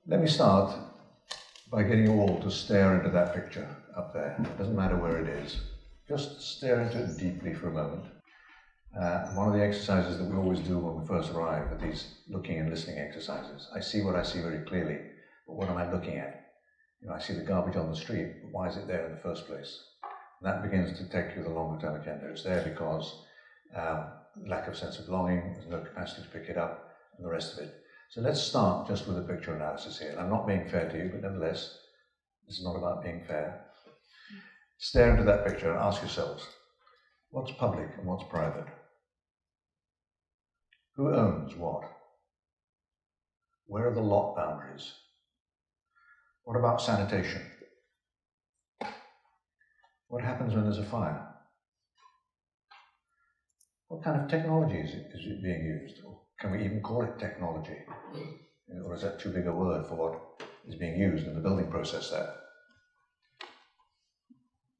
Let me start by getting you all to stare into that picture up there. It doesn't matter where it is. Just stare into it deeply for a moment. One of the exercises that we always do when we first arrive are these looking and listening exercises. I see what I see very clearly, but what am I looking at? I see the garbage on the street, but why is it there in the first place? And that begins to take you the longer term agenda. It's there because lack of sense of belonging, there's no capacity to pick it up, and the rest of it. So let's start just with a picture analysis here. And I'm not being fair to you, but nevertheless, this is not about being fair. Stare into that picture and ask yourselves, what's public and what's private? Who owns what? Where are the lot boundaries? What about sanitation? What happens when there's a fire? What kind of technology is it being used? Or can we even call it technology? Or is that too big a word for what is being used in the building process there?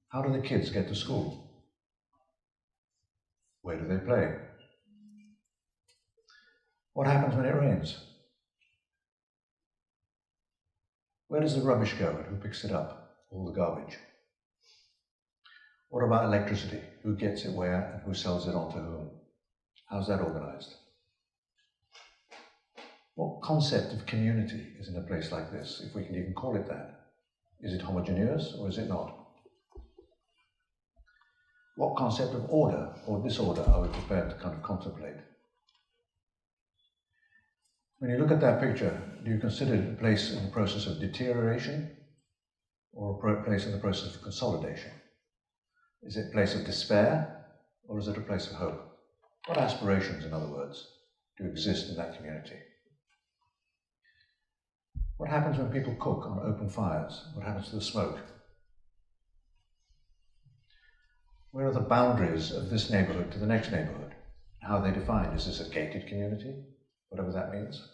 How do the kids get to school? Where do they play? What happens when it rains? Where does the rubbish go and who picks it up? All the garbage. What about electricity? Who gets it where and who sells it on to whom? How's that organized? What concept of community is in a place like this, if we can even call it that? Is it homogeneous or is it not? What concept of order or disorder are we prepared to kind of contemplate? When you look at that picture, do you consider it a place in the process of deterioration or a place in the process of consolidation? Is it a place of despair or is it a place of hope? What aspirations, in other words, do exist in that community? What happens when people cook on open fires? What happens to the smoke? Where are the boundaries of this neighbourhood to the next neighbourhood? How are they defined? Is this a gated community? Whatever that means.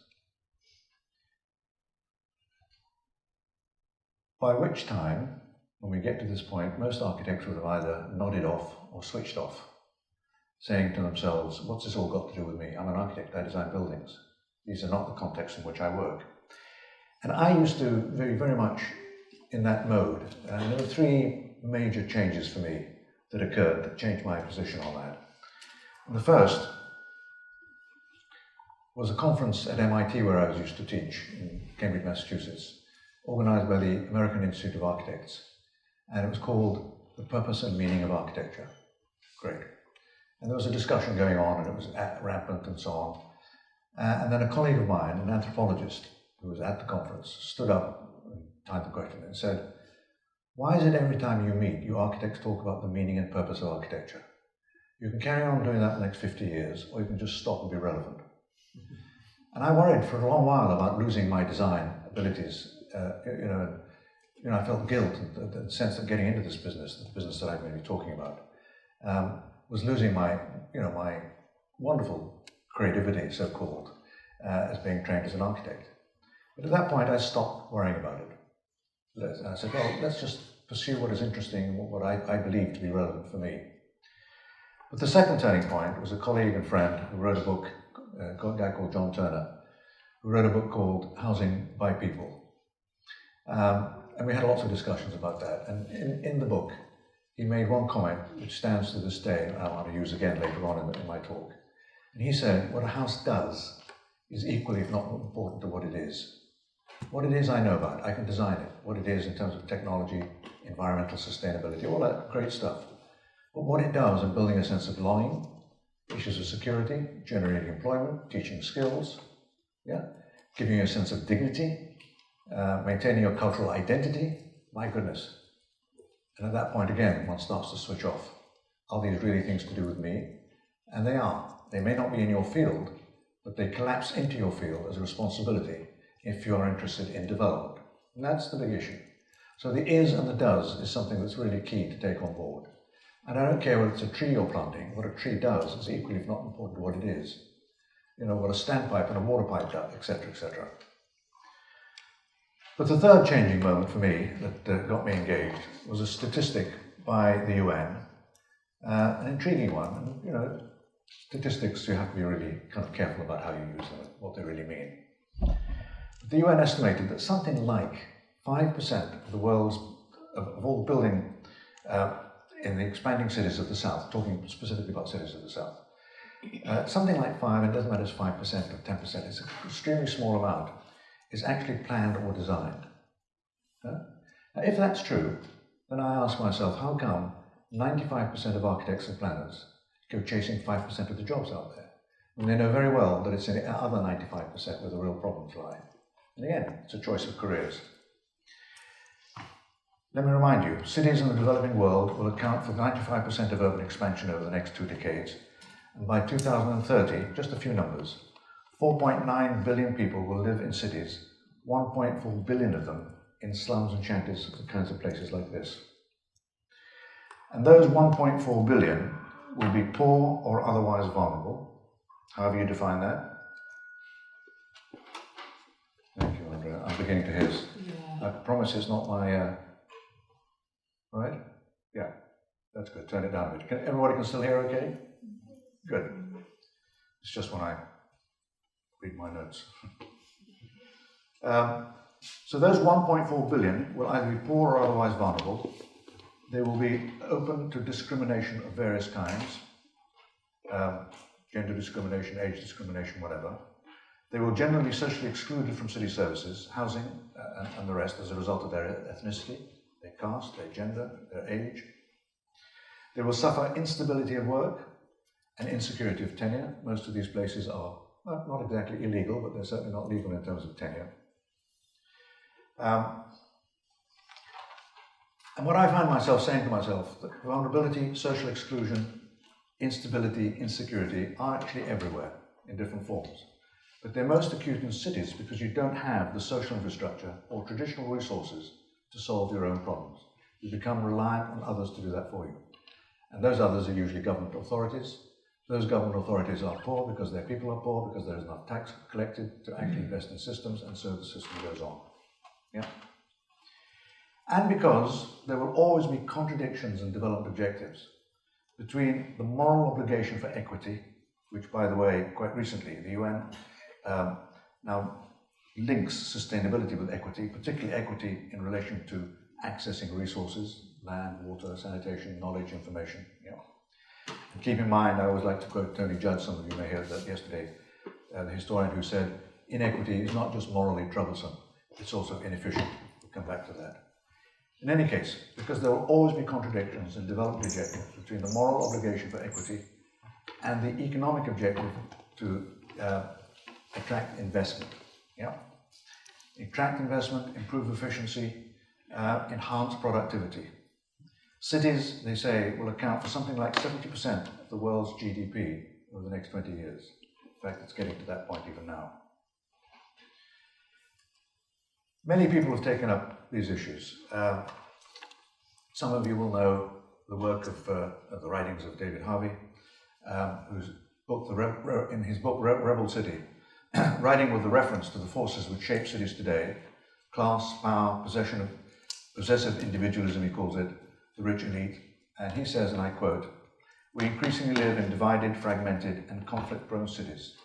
By which time, when we get to this point, most architects would have either nodded off or switched off, saying to themselves, what's this all got to do with me? I'm an architect, I design buildings. These are not the context in which I work. And I used to be very much in that mode. And there were three major changes for me that occurred that changed my position on that. And the first was a conference at MIT where I was used to teach in Cambridge, Massachusetts, organized by the American Institute of Architects. And it was called The Purpose and Meaning of Architecture. Great. And there was a discussion going on and it was rampant and so on. And then a colleague of mine, an anthropologist who was at the conference, stood up and timed the question and said, why is it every time you meet, you architects talk about the meaning and purpose of architecture? You can carry on doing that for the next 50 years, or you can just stop and be relevant. And I worried for a long while about losing my design abilities. I felt guilt and the sense that getting into this business, the business that I'm going to be talking about, was losing my wonderful creativity, so-called, as being trained as an architect. But at that point, I stopped worrying about it. And I said, well, let's just pursue what is interesting and what I believe to be relevant for me. But the second turning point was a colleague and friend who wrote a book, a guy called John Turner, who wrote a book called Housing by People. And we had lots of discussions about that. And in the book, he made one comment which stands to this day, and I want to use again later on in my talk. And he said, what a house does is equally, if not more important, to what it is. What it is I know about, I can design it. What it is in terms of technology, environmental sustainability, all that great stuff. But what it does in building a sense of belonging, issues of security, generating employment, teaching skills, giving you a sense of dignity, maintaining your cultural identity, my goodness. And at that point again, one starts to switch off. Are these really things to do with me? And they are. They may not be in your field, but they collapse into your field as a responsibility if you're interested in development. And that's the big issue. So the is and the does is something that's really key to take on board. And I don't care whether it's a tree you're planting, what a tree does is equally, if not important, to what it is. What a standpipe and a water pipe does, etc., etc. But the third changing moment for me that got me engaged was a statistic by the UN, an intriguing one. And, statistics, you have to be really kind of careful about how you use them, what they really mean. the UN estimated that something like 5% of the world's, of all building in the expanding cities of the South, talking specifically about cities of the South, something like 5, it doesn't matter if it's 5% or 10%, it's an extremely small amount, is actually planned or designed. Now, if that's true, then I ask myself, how come 95% of architects and planners go chasing 5% of the jobs out there? And they know very well that it's in the other 95% where the real problems lie. And again, it's a choice of careers. Let me remind you, cities in the developing world will account for 95% of urban expansion over the next 2 decades. And by 2030, just a few numbers, 4.9 billion people will live in cities, 1.4 billion of them in slums and shanties, the kinds of places like this. And those 1.4 billion will be poor or otherwise vulnerable, however you define that. Thank you, Andrea. I'm beginning to hiss. Yeah. I promise it's not my... Right? Yeah, that's good. Turn it down a bit. Everybody can still hear okay? Good. It's just when I read my notes. So those 1.4 billion will either be poor or otherwise vulnerable. They will be open to discrimination of various kinds, gender discrimination, age discrimination, whatever. They will generally be socially excluded from city services, housing, and the rest as a result of their ethnicity, their caste, their gender, their age. They will suffer instability of work and insecurity of tenure. Most of these places are not exactly illegal, but they're certainly not legal in terms of tenure. And what I find myself saying to myself, that vulnerability, social exclusion, instability, insecurity are actually everywhere in different forms. But they're most acute in cities because you don't have the social infrastructure or traditional resources to solve your own problems. You become reliant on others to do that for you. And those others are usually government authorities. Those government authorities are poor because their people are poor, because there is enough tax collected to actually invest in systems, and so the system goes on. Yeah? And because there will always be contradictions in development objectives between the moral obligation for equity, which, by the way, quite recently, the UN now links sustainability with equity, particularly equity in relation to accessing resources, land, water, sanitation, knowledge, information. You know. And keep in mind, I always like to quote Tony Judd, some of you may have heard that yesterday, the historian who said, inequity is not just morally troublesome, it's also inefficient. We'll come back to that. In any case, because there will always be contradictions in development objectives between the moral obligation for equity and the economic objective to attract investment. Yeah? Attract investment, improve efficiency, enhance productivity. Cities, they say, will account for something like 70% of the world's GDP over the next 20 years. In fact, it's getting to that point even now. Many people have taken up these issues. Some of you will know the work of the writings of David Harvey, whose book, in his book Rebel City, writing with the reference to the forces which shape cities today, class, power, possessive individualism, he calls it, the rich elite, and he says, and I quote, "We increasingly live in divided, fragmented, and conflict-prone cities.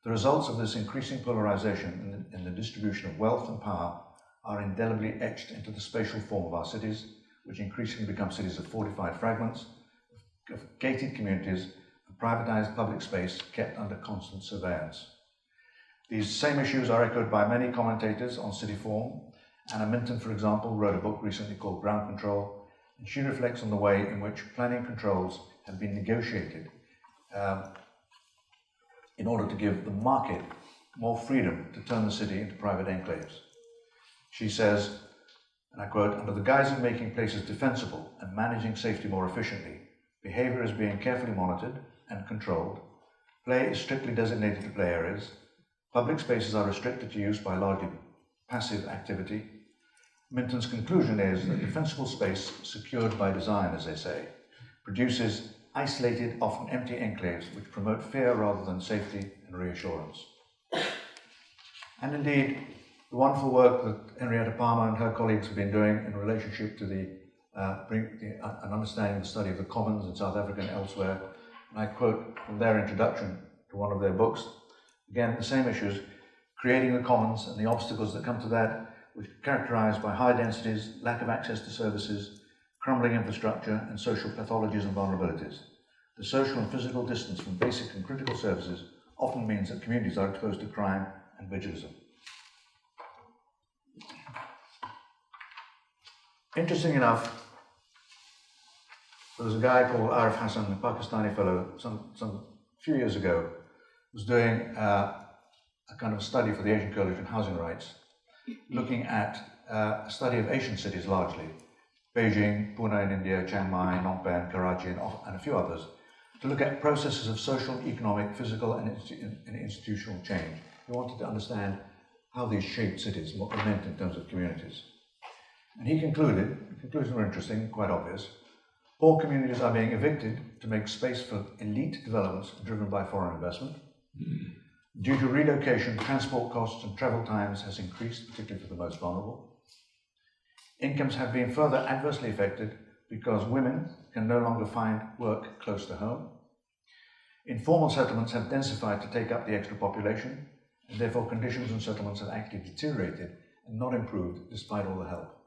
The results of this increasing polarization in the distribution of wealth and power are indelibly etched into the spatial form of our cities, which increasingly become cities of fortified fragments, of gated communities, and privatized public space kept under constant surveillance. These same issues are echoed by many commentators on city form. Anna Minton, for example, wrote a book recently called Ground Control, and she reflects on the way in which planning controls have been negotiated in order to give the market more freedom to turn the city into private enclaves. She says, and I quote, "Under the guise of making places defensible and managing safety more efficiently, behavior is being carefully monitored and controlled. Play is strictly designated to play areas. Public spaces are restricted to use by largely passive activity. Minton's conclusion is that defensible space, secured by design, as they say, produces isolated, often empty enclaves which promote fear rather than safety and reassurance." And indeed, the wonderful work that Henrietta Palmer and her colleagues have been doing in relationship to an understanding of the study of the commons in South Africa and elsewhere, and I quote from their introduction to one of their books, again, the same issues, creating the commons and the obstacles that come to that, which are characterized by high densities, lack of access to services, crumbling infrastructure, and social pathologies and vulnerabilities. The social and physical distance from basic and critical services often means that communities are exposed to crime and vigilism. Interesting enough, there was a guy called Arif Hassan, a Pakistani fellow, some few years ago, was doing a kind of study for the Asian Coalition on Housing Rights, looking at a study of Asian cities largely, Beijing, Pune in India, Chiang Mai, Phnom Penh, Karachi, and a few others, to look at processes of social, economic, physical, and institutional change. He wanted to understand how these shaped cities and what they meant in terms of communities. And he concluded, the conclusions were interesting, quite obvious, poor communities are being evicted to make space for elite developments driven by foreign investment. Due to relocation, transport costs and travel times has increased, particularly for the most vulnerable. Incomes have been further adversely affected because women can no longer find work close to home. Informal settlements have densified to take up the extra population, and therefore conditions in settlements have actually deteriorated and not improved despite all the help.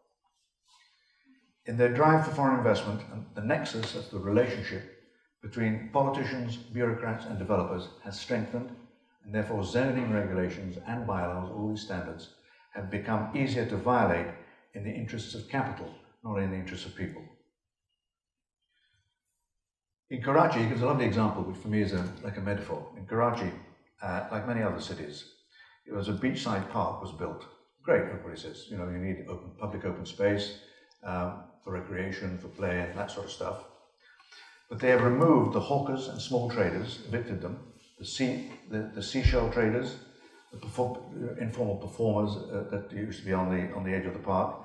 In their drive for foreign investment, and the nexus, that's the relationship between politicians, bureaucrats and developers, has strengthened, and therefore zoning regulations and bylaws, all these standards, have become easier to violate in the interests of capital, not in the interests of people. In Karachi, he gives a lovely example, which for me is like a metaphor. In Karachi, like many other cities, it was a beachside park was built. Great, everybody says, you need public open space for recreation, for play, and that sort of stuff. But they have removed the hawkers and small traders, evicted them, the seashell traders, the informal performers that used to be on the edge of the park,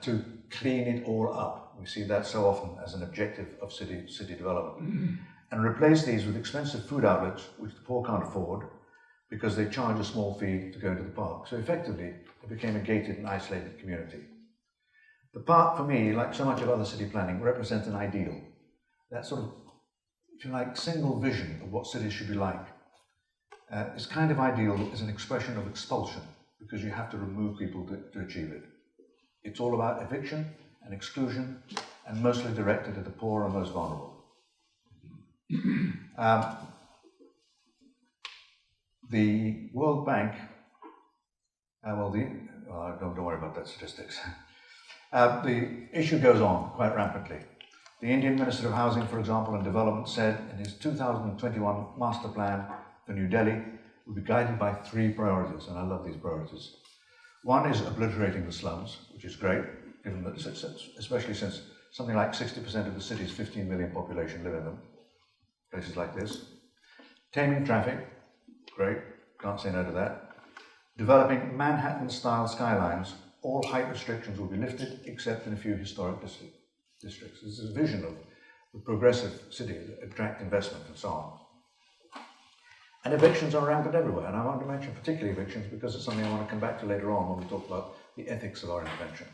to clean it all up. We see that so often as an objective of city development. And replace these with expensive food outlets, which the poor can't afford, because they charge a small fee to go into the park. So effectively, it became a gated and isolated community. The park, for me, like so much of other city planning, represents an ideal. That sort of, if you like, single vision of what cities should be like. This kind of ideal is an expression of expulsion, because you have to remove people to achieve it. It's all about eviction and exclusion, and mostly directed at the poor and most vulnerable. The World Bank, don't worry about that statistics. The issue goes on quite rampantly. The Indian Minister of Housing, for example, and Development said in his 2021 master plan for New Delhi will be guided by 3 priorities, and I love these priorities. One is obliterating the slums, which is great, given that, especially since something like 60% of the city's 15 million population live in them, places like this. Taming traffic, great, can't say no to that. Developing Manhattan-style skylines, all height restrictions will be lifted except in a few historic districts. This is a vision of the progressive city that attract investment and so on. And evictions are rampant everywhere, and I want to mention particularly evictions because it's something I want to come back to later on when we talk about the ethics of our intervention.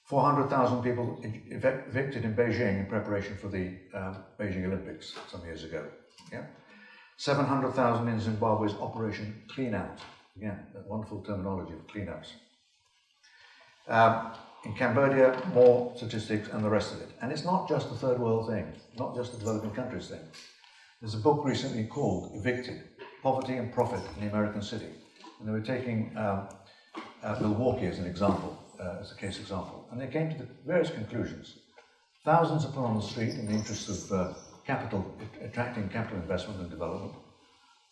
400,000 people evicted in Beijing in preparation for the Beijing Olympics some years ago. Yeah? 700,000 in Zimbabwe's Operation Clean Out. Again, that wonderful terminology of clean-outs. In Cambodia, more statistics and the rest of it. And it's not just a third world thing, not just a developing countries thing. There's a book recently called Evicted, Poverty and Profit in the American City. And they were taking Milwaukee as an example, as a case example. And they came to the various conclusions. Thousands are put on the street in the interest of attracting capital investment and development.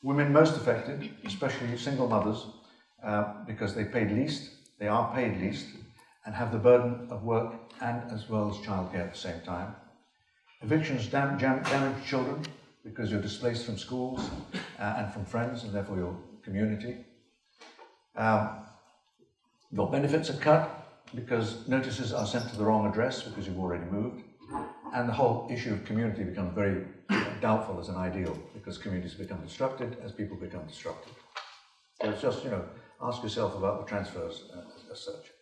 Women most affected, especially single mothers, because they are paid least, and have the burden of work and as well as childcare at the same time. Evictions damage children because you're displaced from schools and from friends and therefore your community. Your benefits are cut because notices are sent to the wrong address because you've already moved. And the whole issue of community becomes very doubtful as an ideal because communities become disrupted as people become disrupted. So it's just, ask yourself about the transfers as such.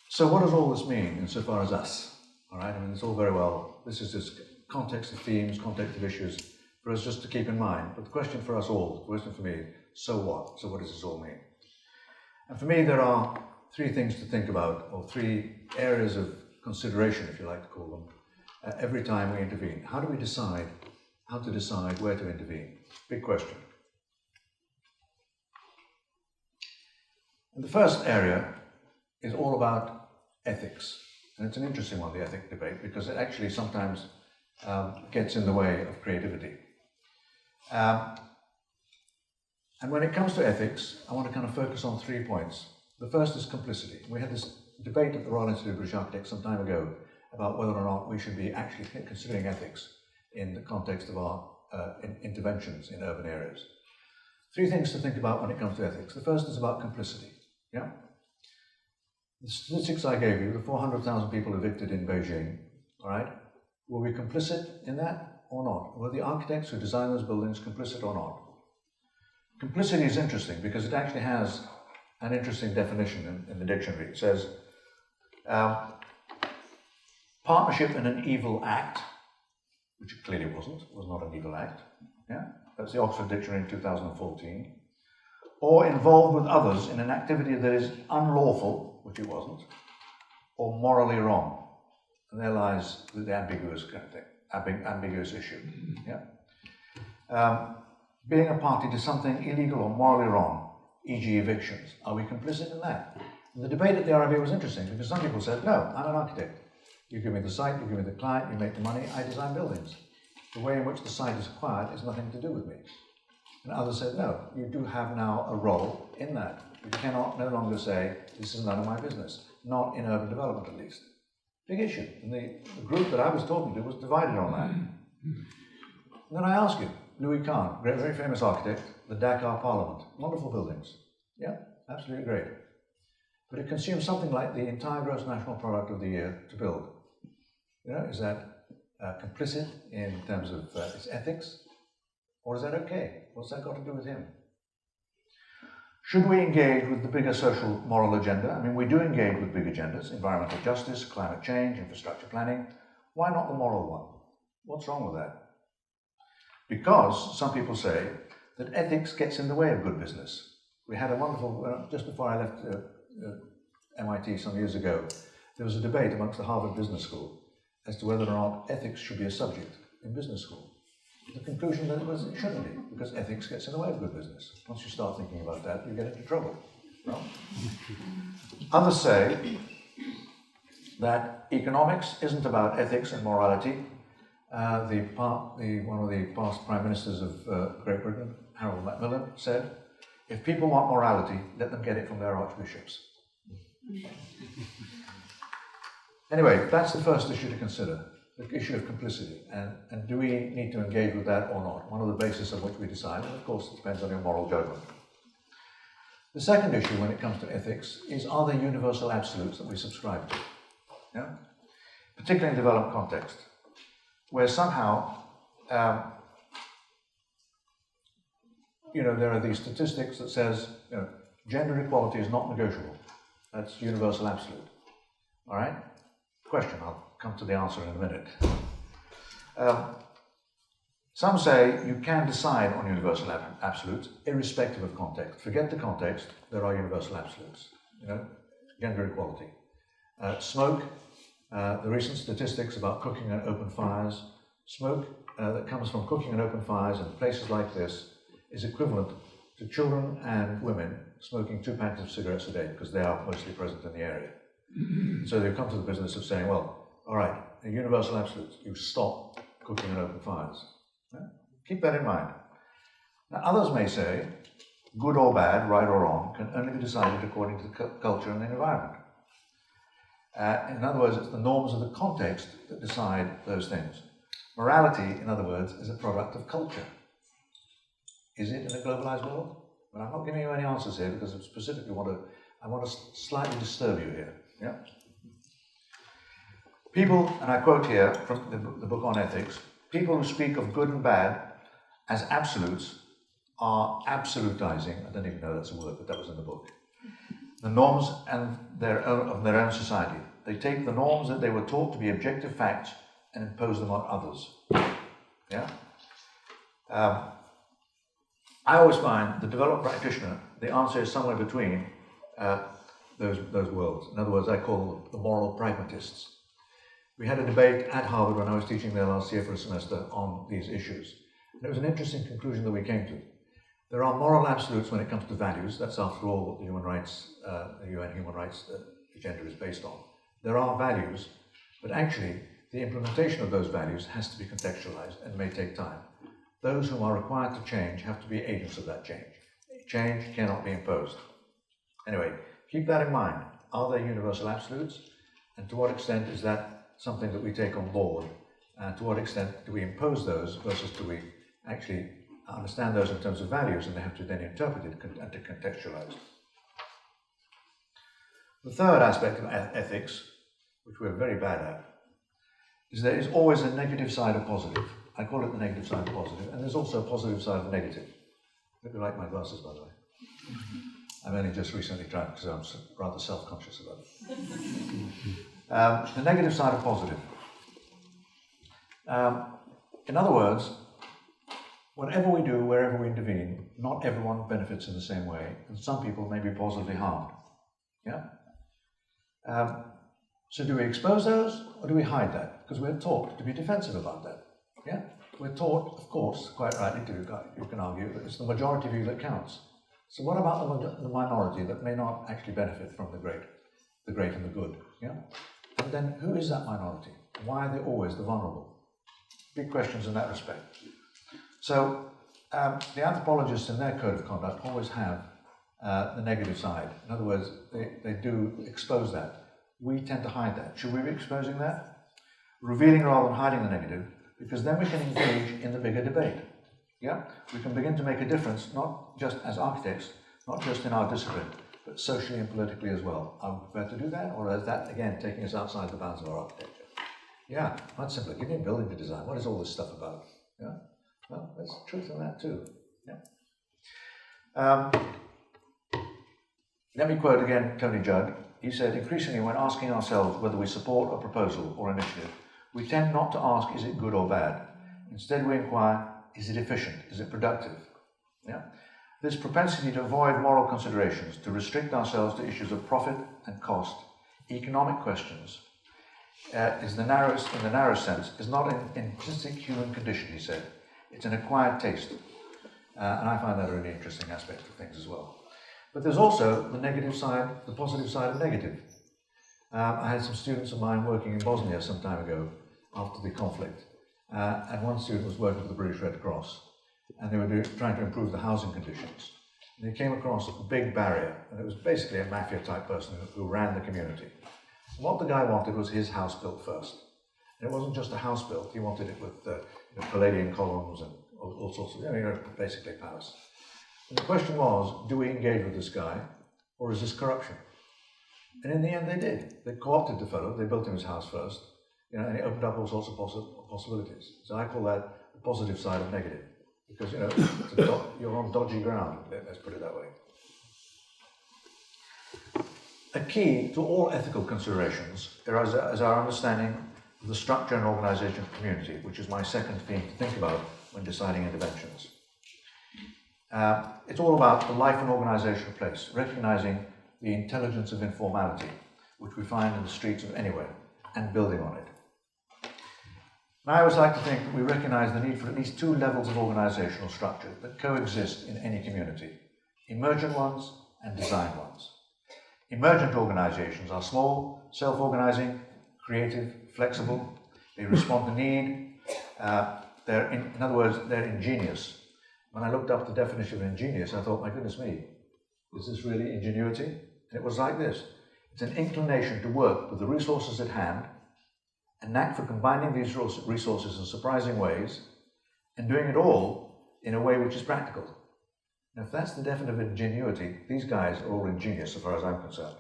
So what does all this mean insofar as us? All right, it's all very well. This is just context of themes, context of issues, for us just to keep in mind. But the question for us all, the question for me, so what? So what does this all mean? And for me, there are three things to think about, or three areas of consideration, if you like to call them, every time we intervene. How do we decide how to decide where to intervene? Big question. And the first area is all about ethics. And it's an interesting one, the ethic debate, because it actually sometimes gets in the way of creativity. And when it comes to ethics, I want to kind of focus on 3 points. The first is complicity. We had this debate at the Royal Institute of British Architects some time ago about whether or not we should be actually considering ethics in the context of our interventions in urban areas. 3 things to think about when it comes to ethics. The first is about complicity. Yeah? The statistics I gave you, the 400,000 people evicted in Beijing, all right, were we complicit in that or not? Were the architects who designed those buildings complicit or not? Complicity is interesting because it actually has an interesting definition in the dictionary. It says, partnership in an evil act, which it clearly wasn't, was not an evil act. Yeah? That's the Oxford Dictionary in 2014. Or involved with others in an activity that is unlawful, which it wasn't, or morally wrong. And there lies the ambiguous kind of thing, ambiguous issue. Yeah? Being a party to something illegal or morally wrong, e.g. evictions. Are we complicit in that? And the debate at the RIB was interesting because some people said, no, I'm an architect. You give me the site, you give me the client, you make the money, I design buildings. The way in which the site is acquired has nothing to do with me. And others said, no, you do have now a role in that. You cannot no longer say, this is none of my business. Not in urban development, at least. Big issue. And the group that I was talking to was divided on that. And then I ask you, Louis Kahn, very famous architect, the Dakar Parliament, wonderful buildings. Yeah, absolutely great. But it consumes something like the entire gross national product of the year to build. You know, is that complicit in terms of its ethics? Or is that okay? What's that got to do with him? Should we engage with the bigger social moral agenda? I mean, we do engage with big agendas, environmental justice, climate change, infrastructure planning. Why not the moral one? What's wrong with that? Because some people say that ethics gets in the way of good business. We had a wonderful, just before I left MIT some years ago, there was a debate amongst the Harvard Business School as to whether or not ethics should be a subject in business school. The conclusion that it shouldn't be, because ethics gets in the way of good business. Once you start thinking about that, you get into trouble. Well, others say that economics isn't about ethics and morality. One of the past prime ministers of Great Britain, Harold Macmillan, said, if people want morality, let them get it from their archbishops. Anyway, that's the first issue to consider, the issue of complicity. And do we need to engage with that or not? One of the bases on which we decide, and of course it depends on your moral judgment. The second issue when it comes to ethics is, are there universal absolutes that we subscribe to? Yeah? Particularly in developed context, where somehow, there are these statistics that says, gender equality is not negotiable. That's universal absolute. All right? Question, I'll come to the answer in a minute. Some say you can decide on universal absolutes irrespective of context. Forget the context, there are universal absolutes. Gender equality. Smoke, the recent statistics about cooking and open fires, smoke that comes from cooking and open fires in places like this is equivalent to children and women smoking 2 packs of cigarettes a day, because they are mostly present in the area. So they've come to the business of saying, well, all right, a universal absolute, you stop cooking and open fires. Yeah? Keep that in mind. Now, others may say, good or bad, right or wrong, can only be decided according to the culture and the environment. In other words, it's the norms of the context that decide those things. Morality, in other words, is a product of culture. Is it in a globalized world? Well, I'm not giving you any answers here because I specifically want to slightly disturb you here. Yeah? People, and I quote here from the book on ethics, people who speak of good and bad as absolutes are absolutizing, I don't even know that's a word, but that was in the book, the norms of their own society. They take the norms that they were taught to be objective facts and impose them on others. Yeah? I always find the developed practitioner, the answer is somewhere between those worlds. In other words, I call them the moral pragmatists. We had a debate at Harvard when I was teaching there last year for a semester on these issues. And it was an interesting conclusion that we came to. There are moral absolutes when it comes to values. That's, after all, what the human rights, the UN human rights agenda is based on. There are values, but actually the implementation of those values has to be contextualized and may take time. Those whom are required to change have to be agents of that change. Change cannot be imposed. Anyway, keep that in mind. Are there universal absolutes? And to what extent is that something that we take on board? To what extent do we impose those versus do we actually understand those in terms of values and they have to then interpret it and to contextualize? The third aspect of ethics, which we're very bad at, is there is always a negative side of positive. I call it the negative side of positive, and there's also a positive side of negative. Hope you like my glasses, by the way. I've only just recently tried because I'm rather self-conscious about it. The negative side of positive. In other words, whatever we do, wherever we intervene, not everyone benefits in the same way, and some people may be positively harmed. Yeah? So do we expose those, or do we hide that? Because we're taught to be defensive about that. Yeah? We're taught, of course, quite rightly, you can argue, that it's the majority view that counts. So what about the minority that may not actually benefit from the great and the good? Yeah? And then who is that minority? Why are they always the vulnerable? Big questions in that respect. So the anthropologists in their code of conduct always have the negative side. In other words, they do expose that. We tend to hide that. Should we be exposing that? Revealing rather than hiding the negative, because then we can engage in the bigger debate. Yeah? We can begin to make a difference, not just as architects, not just in our discipline, but socially and politically as well. I would prefer to do that, or is that, again, taking us outside the bounds of our architecture? Yeah, much simpler. Give me a building to design. What is all this stuff about? Yeah? Well, there's truth in that too. Yeah. Let me quote again Tony Judd. He said, increasingly when asking ourselves whether we support a proposal or initiative, we tend not to ask, is it good or bad? Instead we inquire, is it efficient? Is it productive? Yeah? This propensity to avoid moral considerations, to restrict ourselves to issues of profit and cost, economic questions, in the narrowest sense, is not an intrinsic human condition, he said. It's an acquired taste. And I find that a really interesting aspect of things as well. But there's also the negative side, the positive side of negative. I had some students of mine working in Bosnia some time ago after the conflict. And one student was working for the British Red Cross. And they were trying to improve the housing conditions. And they came across a big barrier. And it was basically a mafia-type person who ran the community. And what the guy wanted was his house built first. And it wasn't just a house built. He wanted it with Palladian columns and all sorts of, basically a palace. And the question was, do we engage with this guy, or is this corruption? And in the end, they did. They co-opted the fellow. They built him his house first, and it opened up all sorts of possibilities. So I call that the positive side of negative, because you're on dodgy ground. Let's put it that way. A key to all ethical considerations is our understanding of the structure and organization of community, which is my second theme to think about when deciding interventions. It's all about the life and organization of place, recognizing the intelligence of informality, which we find in the streets of anywhere, and building on it. And I always like to think that we recognize the need for at least two levels of organizational structure that coexist in any community, emergent ones and designed ones. Emergent organizations are small, self-organizing, creative, flexible, they respond to need, in other words, they're ingenious. When I looked up the definition of ingenious, I thought, my goodness me, is this really ingenuity? And it was like this. It's an inclination to work with the resources at hand, a knack for combining these resources in surprising ways, and doing it all in a way which is practical. Now, if that's the definition of ingenuity, these guys are all ingenious as far as I'm concerned.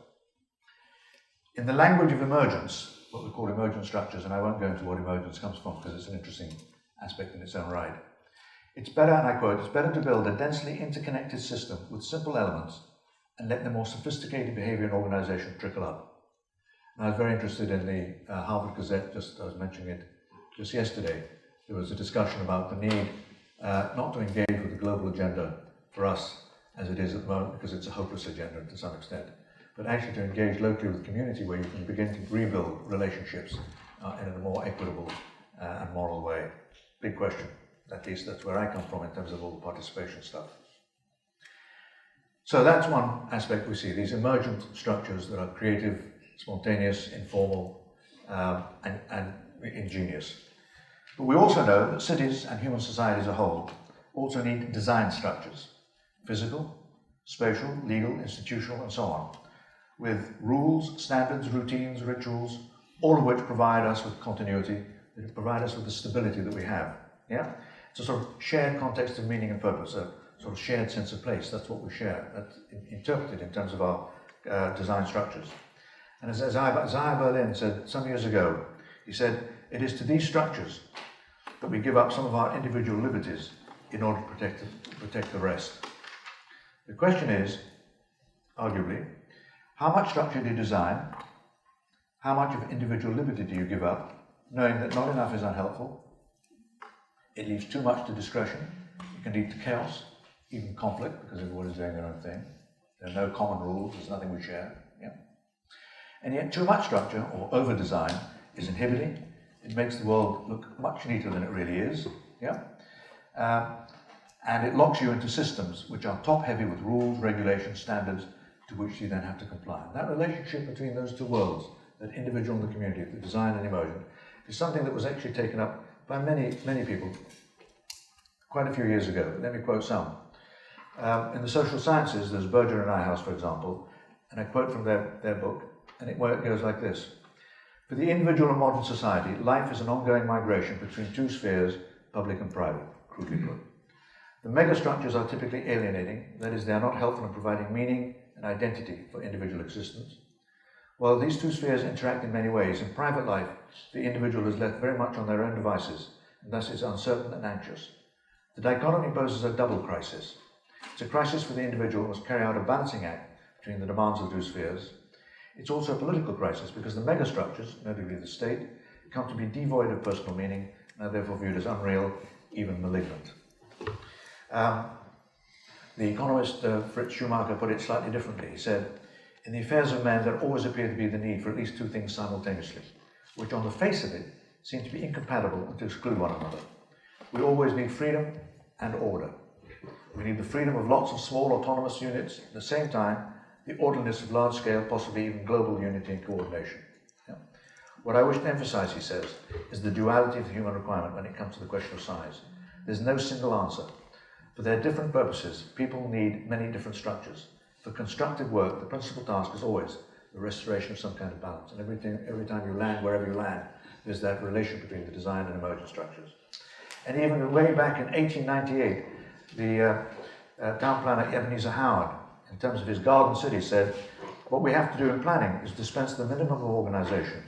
In the language of emergence, what we call emergent structures, and I won't go into what emergence comes from because it's an interesting aspect in its own right. It's better, and I quote, it's better to build a densely interconnected system with simple elements and let the more sophisticated behavior and organization trickle up. And I was very interested in the Harvard Gazette, I was mentioning it just yesterday. There was a discussion about the need not to engage with the global agenda for us as it is at the moment, because it's a hopeless agenda to some extent, but actually to engage locally with the community where you can begin to rebuild relationships in a more equitable and moral way. Big question. At least that's where I come from in terms of all the participation stuff. So that's one aspect we see, these emergent structures that are creative, spontaneous, informal, and ingenious. But we also know that cities and human society as a whole also need design structures, physical, spatial, legal, institutional, and so on, with rules, standards, routines, rituals, all of which provide us with continuity, that provide us with the stability that we have. Yeah? It's a sort of shared context of meaning and purpose, a sort of shared sense of place. That's what we share. That's interpreted in terms of our design structures. And as Isaiah Berlin said some years ago, he said, it is to these structures that we give up some of our individual liberties in order to protect the rest. The question is, arguably, how much structure do you design? How much of individual liberty do you give up, knowing that not enough is unhelpful? It leaves too much to discretion. It can lead to chaos, even conflict, because everybody's doing their own thing. There are no common rules, there's nothing we share. Yeah? And yet too much structure, or over-design, is inhibiting. It makes the world look much neater than it really is. Yeah? And it locks you into systems which are top-heavy with rules, regulations, standards, to which you then have to comply. And that relationship between those two worlds, that individual and the community, the design and emergent, is something that was actually taken up by many, many people quite a few years ago. Let me quote some. In the social sciences, there's Berger and Nyhouse, for example, and I quote from their book, and it goes like this. For the individual in modern society, life is an ongoing migration between two spheres, public and private, crudely put. The megastructures are typically alienating, that is, they are not helpful in providing meaning and identity for individual existence. While these two spheres interact in many ways, in private life, the individual is left very much on their own devices, and thus is uncertain and anxious. The dichotomy poses a double crisis. It's a crisis for the individual who must carry out a balancing act between the demands of the two spheres. It's also a political crisis because the megastructures, notably the state, come to be devoid of personal meaning and are therefore viewed as unreal, even malignant. The economist Fritz Schumacher put it slightly differently. He said, in the affairs of men, there always appear to be the need for at least two things simultaneously, which on the face of it seem to be incompatible and to exclude one another. We always need freedom and order. We need the freedom of lots of small autonomous units, at the same time, the orderliness of large-scale, possibly even global unity and coordination. Yeah. What I wish to emphasize, he says, is the duality of the human requirement when it comes to the question of size. There's no single answer. For their different purposes, people need many different structures. For constructive work, the principal task is always the restoration of some kind of balance. And every time you land, wherever you land, there's that relation between the design and emergent structures. And even way back in 1898, the town planner Ebenezer Howard, in terms of his garden city, said, what we have to do in planning is dispense the minimum of organization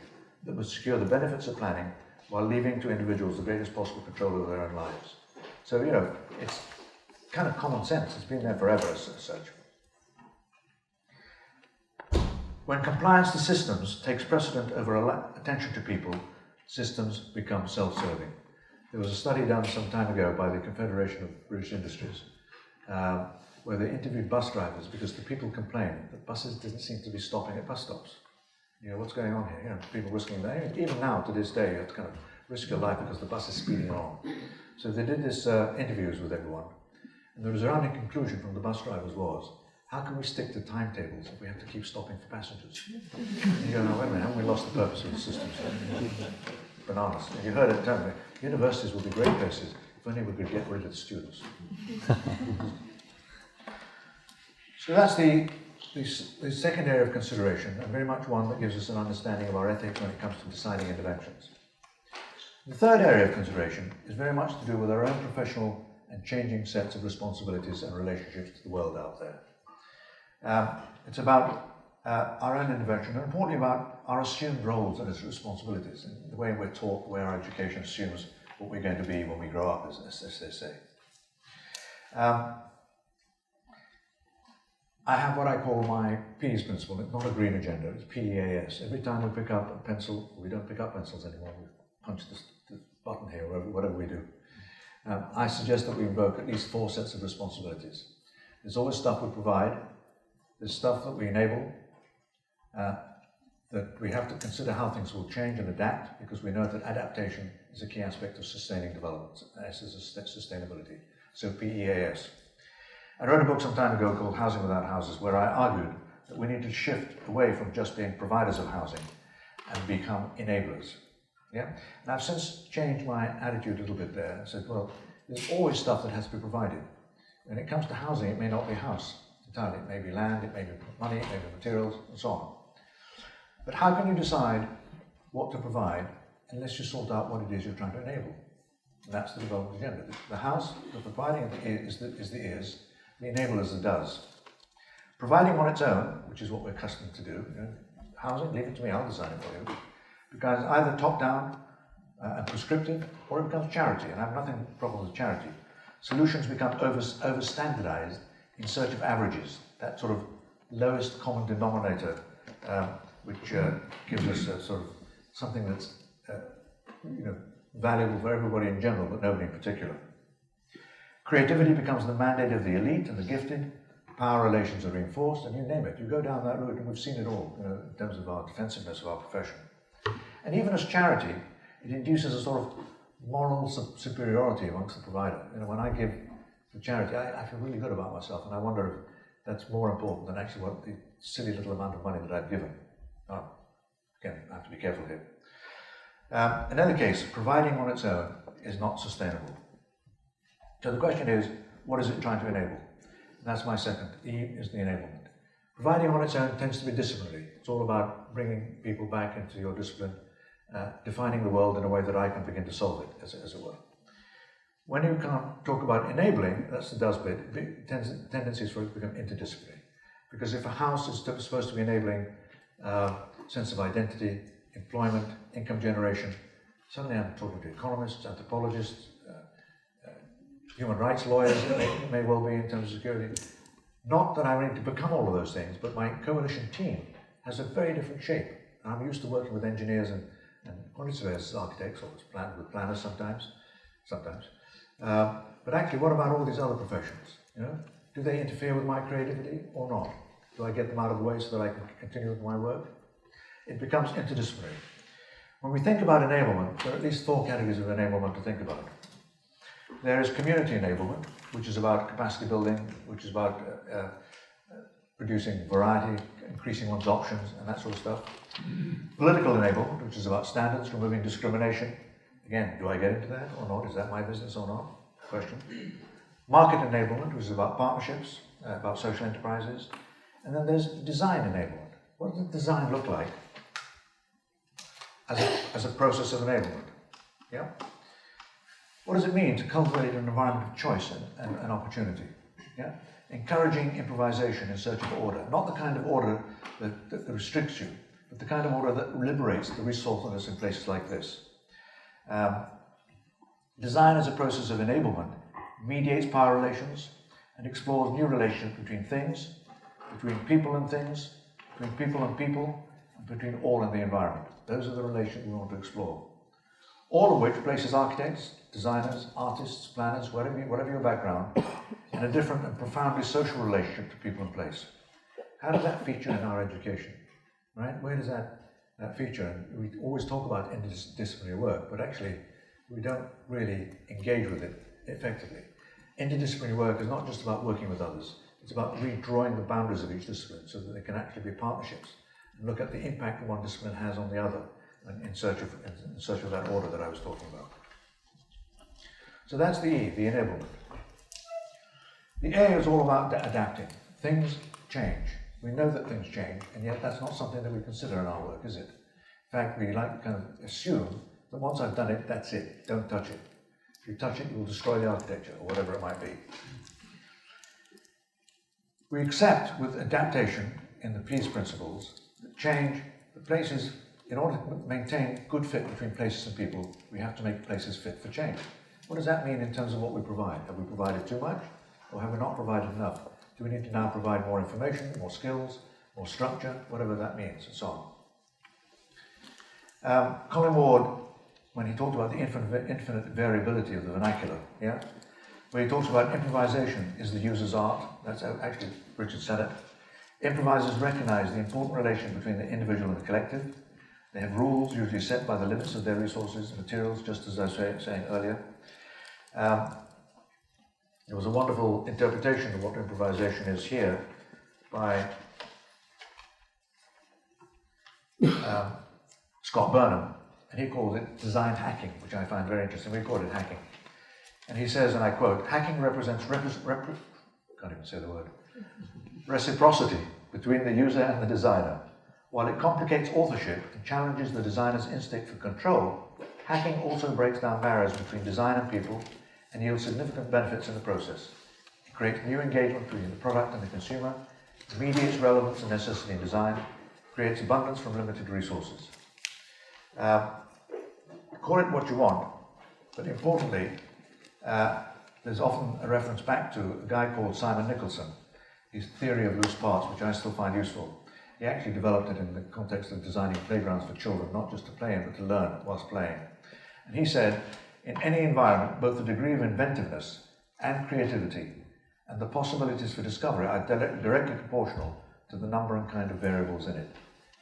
that would secure the benefits of planning while leaving to individuals the greatest possible control over their own lives. So, you know, it's kind of common sense. It's been there forever as such. When compliance to systems takes precedent over attention to people, systems become self-serving. There was a study done some time ago by the Confederation of British Industries where they interviewed bus drivers because the people complained that buses didn't seem to be stopping at bus stops. You know, what's going on here? You know, people risking their, even now to this day, you have to kind of risk your life because the bus is speeding along. So they did this interviews with everyone, and the resounding conclusion from the bus drivers was, how can we stick to timetables if we have to keep stopping for passengers? And you go, no, wait a minute, haven't we lost the purpose of the system? Bananas. And you heard it tell me, universities would be great places if only we could get rid of the students. So that's the second area of consideration, and very much one that gives us an understanding of our ethics when it comes to deciding interventions. The third area of consideration is very much to do with our own professional and changing sets of responsibilities and relationships to the world out there. It's about our own intervention, and importantly about our assumed roles and its responsibilities, and the way we're taught, the way our education assumes what we're going to be when we grow up, as they say. I have what I call my PEAS principle. It's not a green agenda, it's PEAS. Every time we pick up a pencil, we don't pick up pencils anymore, we punch this button here, or whatever we do. I suggest that we invoke at least 4 sets of responsibilities. There's always stuff we provide, there's stuff that we enable, that we have to consider how things will change and adapt, because we know that adaptation is a key aspect of sustaining development. S is sustainability, so PEAS. I wrote a book some time ago called Housing Without Houses, where I argued that we need to shift away from just being providers of housing and become enablers. Yeah? And I've since changed my attitude a little bit there and said, well, there's always stuff that has to be provided. When it comes to housing, it may not be a house entirely. It may be land, it may be money, it may be materials, and so on. But how can you decide what to provide unless you sort out what it is you're trying to enable? And that's the development agenda. The house, the providing is the enabler is the does. Providing on its own, which is what we're accustomed to do, housing, leave it to me, I'll design it for you, becomes either top-down and prescriptive, or it becomes charity, and I have nothing problem with charity. Solutions become over-standardized in search of averages, that sort of lowest common denominator, which gives us a sort of something that's valuable for everybody in general, but nobody in particular. Creativity becomes the mandate of the elite and the gifted. Power relations are reinforced, and you name it. You go down that route, and we've seen it all, in terms of our defensiveness of our profession. And even as charity, it induces a sort of moral superiority amongst the provider. When I give to charity, I feel really good about myself, and I wonder if that's more important than actually what the silly little amount of money that I've given. Again, I have to be careful here. In any case, providing on its own is not sustainable. So the question is, what is it trying to enable? And that's my second. E is the enablement. Providing on its own tends to be disciplinary. It's all about bringing people back into your discipline, defining the world in a way that I can begin to solve it, as it were. When you can't talk about enabling, that's the does bit, tendencies for it to become interdisciplinary. Because if a house is supposed to be enabling sense of identity, employment, income generation, suddenly I'm talking to economists, anthropologists, human rights lawyers, it may well be in terms of security. Not that I need to become all of those things, but my coalition team has a very different shape. I'm used to working with engineers and quantity surveyors as architects, or with planners sometimes. But actually, what about all these other professions? Do they interfere with my creativity or not? Do I get them out of the way so that I can continue with my work? It becomes interdisciplinary. When we think about enablement, there are at least 4 categories of enablement to think about. There is community enablement, which is about capacity building, which is about producing variety, increasing one's options, and that sort of stuff. Political enablement, which is about standards, removing discrimination. Again, do I get into that or not? Is that my business or not? Question. Market enablement, which is about partnerships, about social enterprises. And then there's design enablement. What does design look like as a process of enablement? Yeah? What does it mean to cultivate an environment of choice and opportunity? Yeah? Encouraging improvisation in search of order. Not the kind of order that restricts you, but the kind of order that liberates the resourcefulness in places like this. Design as a process of enablement mediates power relations and explores new relationships between things, between people and things, between people and people, and between all in the environment. Those are the relations we want to explore. All of which places architects, designers, artists, planners, whatever your background, in a different and profoundly social relationship to people and place. How does that feature in our education? Right? Where does that feature? And we always talk about interdisciplinary work, but actually we don't really engage with it effectively. Interdisciplinary work is not just about working with others, it's about redrawing the boundaries of each discipline so that they can actually be partnerships and look at the impact that one discipline has on the other in search of that order that I was talking about. So that's the E, the enablement. The A is all about adapting. Things change. We know that things change, and yet that's not something that we consider in our work, is it? In fact, we like to kind of assume that once I've done it, that's it. Don't touch it. If you touch it, you will destroy the architecture, or whatever it might be. We accept with adaptation in the Peace principles that change the places. In order to maintain good fit between places and people, we have to make places fit for change. What does that mean in terms of what we provide? Have we provided too much, or have we not provided enough? Do we need to now provide more information, more skills, more structure, whatever that means, and so on. Colin Ward when he talked about the infinite variability of the vernacular, yeah? Where he talks about improvisation is the user's art. That's actually Richard said it. Improvisers recognize the important relation between the individual and the collective. They have rules usually set by the limits of their resources and materials, just as I was saying earlier. There was a wonderful interpretation of what improvisation is here by Scott Burnham, and he calls it design hacking, which I find very interesting. We call it hacking. And he says, and I quote, "Hacking represents can't even say the word, reciprocity between the user and the designer. While it complicates authorship and challenges the designer's instinct for control, hacking also breaks down barriers between design and people and yields significant benefits in the process. It creates new engagement between the product and the consumer, mediates relevance and necessity in design, creates abundance from limited resources." Call it what you want, but importantly, there's often a reference back to a guy called Simon Nicholson, his theory of loose parts, which I still find useful. He actually developed it in the context of designing playgrounds for children, not just to play in, but to learn whilst playing. And he said, in any environment, both the degree of inventiveness and creativity and the possibilities for discovery are directly proportional to the number and kind of variables in it.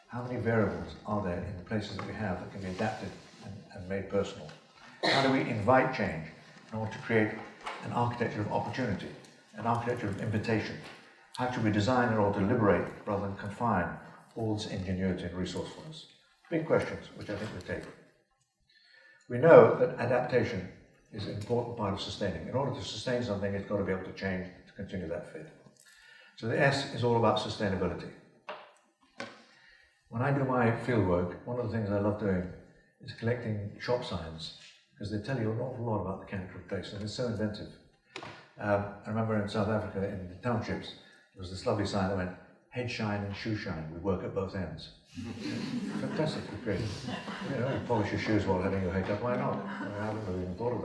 How many variables are there in the places that we have that can be adapted and made personal? How do we invite change in order to create an architecture of opportunity, an architecture of invitation? How should we design in order to liberate rather than confine all this ingenuity and resourcefulness? Big questions, which I think we take. We know that adaptation is an important part of sustaining. In order to sustain something, it's got to be able to change to continue that fit. So the S is all about sustainability. When I do my field work, one of the things I love doing is collecting shop signs, because they tell you an awful lot about the character of the place, and it's so inventive. I remember in South Africa, in the townships, there was this lovely sign that went, "Head shine and shoe shine, we work at both ends." Fantastically creative. You know, you polish your shoes while having your haircut, why not? I haven't really even thought of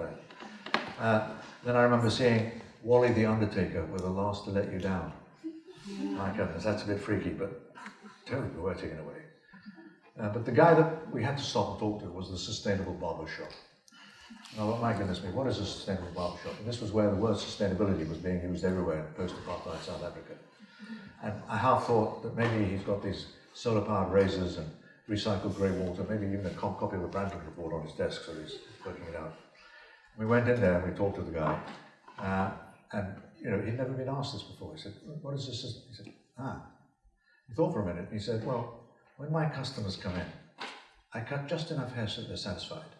that. Then I remember seeing Wally the Undertaker with "The Last to Let You Down." My goodness, that's a bit freaky, but totally poetic in a way. But the guy that we had to stop and talk to was the Sustainable Barber Shop. And I thought, my goodness me, what is a sustainable barber shop? And this was where the word sustainability was being used everywhere in post-apartheid South Africa. And I half thought that maybe he's got these solar-powered razors and recycled grey water, maybe even a copy of the Brandon report on his desk, so he's working it out. We went in there and we talked to the guy, and you know, he'd never been asked this before. He said, "What is this?" He said, He thought for a minute. He said, "Well, when my customers come in, I cut just enough hair so they're satisfied,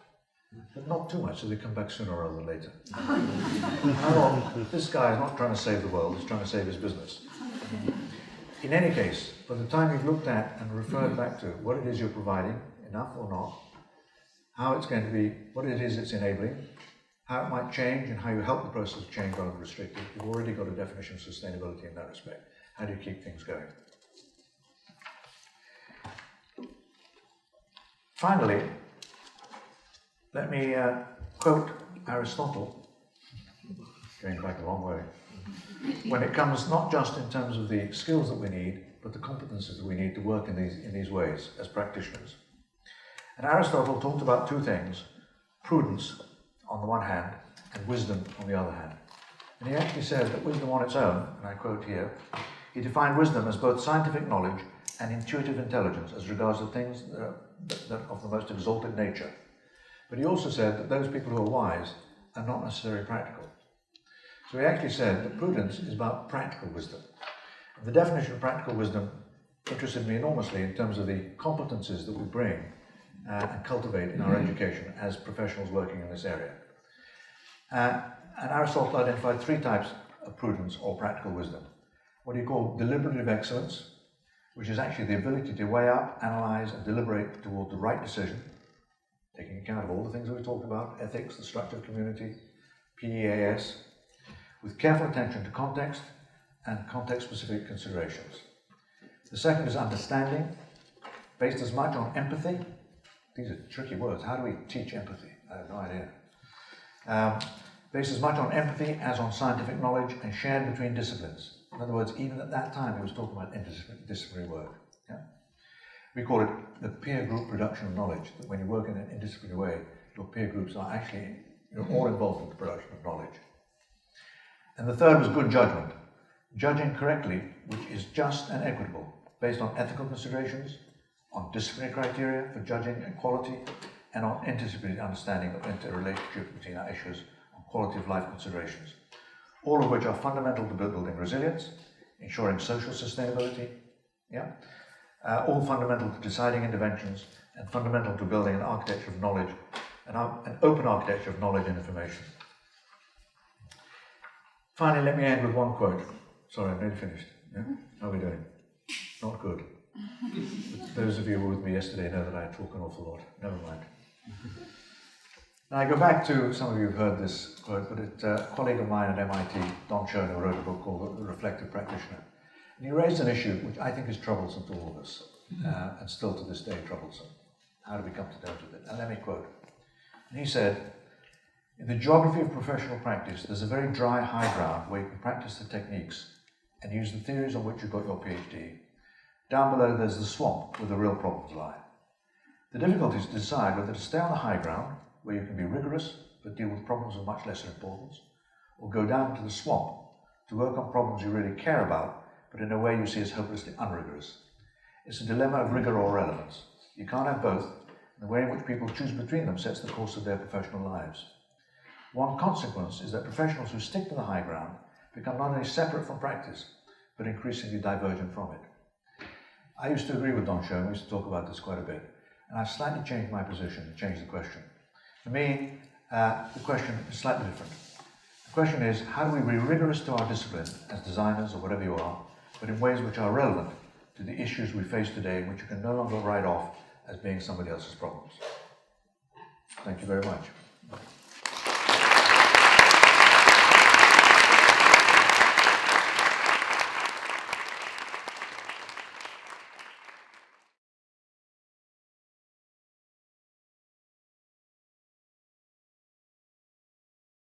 but not too much so they come back sooner rather than later." I thought, this guy is not trying to save the world, he's trying to save his business. In any case, by the time you've looked at and referred back to what it is you're providing, enough or not, how it's going to be, what it is it's enabling, how it might change and how you help the process of change rather than restrict it, you've already got a definition of sustainability in that respect. How do you keep things going? Finally, let me quote Aristotle, going back a long way, when it comes not just in terms of the skills that we need, but the competences that we need to work in these ways as practitioners. And Aristotle talked about two things, prudence on the one hand and wisdom on the other hand. And he actually said that wisdom on its own, and I quote here, he defined wisdom as both scientific knowledge and intuitive intelligence as regards to things that of the most exalted nature. But he also said that those people who are wise are not necessarily practical. So he actually said that prudence is about practical wisdom. And the definition of practical wisdom interested me enormously in terms of the competences that we bring and cultivate in our education as professionals working in this area. And Aristotle identified three types of prudence or practical wisdom. What he called deliberative excellence, which is actually the ability to weigh up, analyze, and deliberate toward the right decision, taking account of all the things that we talked about, ethics, the structure of community, PEAS, with careful attention to context and context-specific considerations. The second is understanding, based as much on empathy. These are tricky words. How do we teach empathy? I have no idea. Based as much on empathy as on scientific knowledge and shared between disciplines. In other words, even at that time, he was talking about interdisciplinary work. Yeah? We call it the peer group production of knowledge, that when you work in an interdisciplinary way, your peer groups are actually, you're all involved in the production of knowledge. And the third was good judgment, judging correctly, which is just and equitable, based on ethical considerations, on disciplinary criteria for judging equality, and on interdisciplinary understanding of interrelationship between our issues on quality of life considerations, all of which are fundamental to building resilience, ensuring social sustainability, all fundamental to deciding interventions, and fundamental to building an architecture of knowledge, an open architecture of knowledge and information. Finally, let me end with one quote. Sorry, I'm nearly finished. Yeah? How are we doing? Not good. Those of you who were with me yesterday know that I talk an awful lot. Never mind. Now I go back to, some of you have heard this quote, but it's a colleague of mine at MIT, Don Schoen, who wrote a book called The Reflective Practitioner. And he raised an issue which I think is troublesome to all of us, and still to this day troublesome. How do we come to terms with it? And let me quote. And he said, "In the geography of professional practice, there's a very dry high ground where you can practice the techniques and use the theories on which you got your PhD. Down below, there's the swamp where the real problems lie. The difficulty is to decide whether to stay on the high ground, where you can be rigorous but deal with problems of much lesser importance, or go down to the swamp to work on problems you really care about, but in a way you see as hopelessly unrigorous. It's a dilemma of rigor or relevance. You can't have both, and the way in which people choose between them sets the course of their professional lives. One consequence is that professionals who stick to the high ground become not only separate from practice, but increasingly divergent from it." I used to agree with Don Schoen. We used to talk about this quite a bit, and I've slightly changed my position and changed the question. For me, the question is slightly different. The question is, how do we be rigorous to our discipline as designers or whatever you are, but in ways which are relevant to the issues we face today, which you can no longer write off as being somebody else's problems. Thank you very much.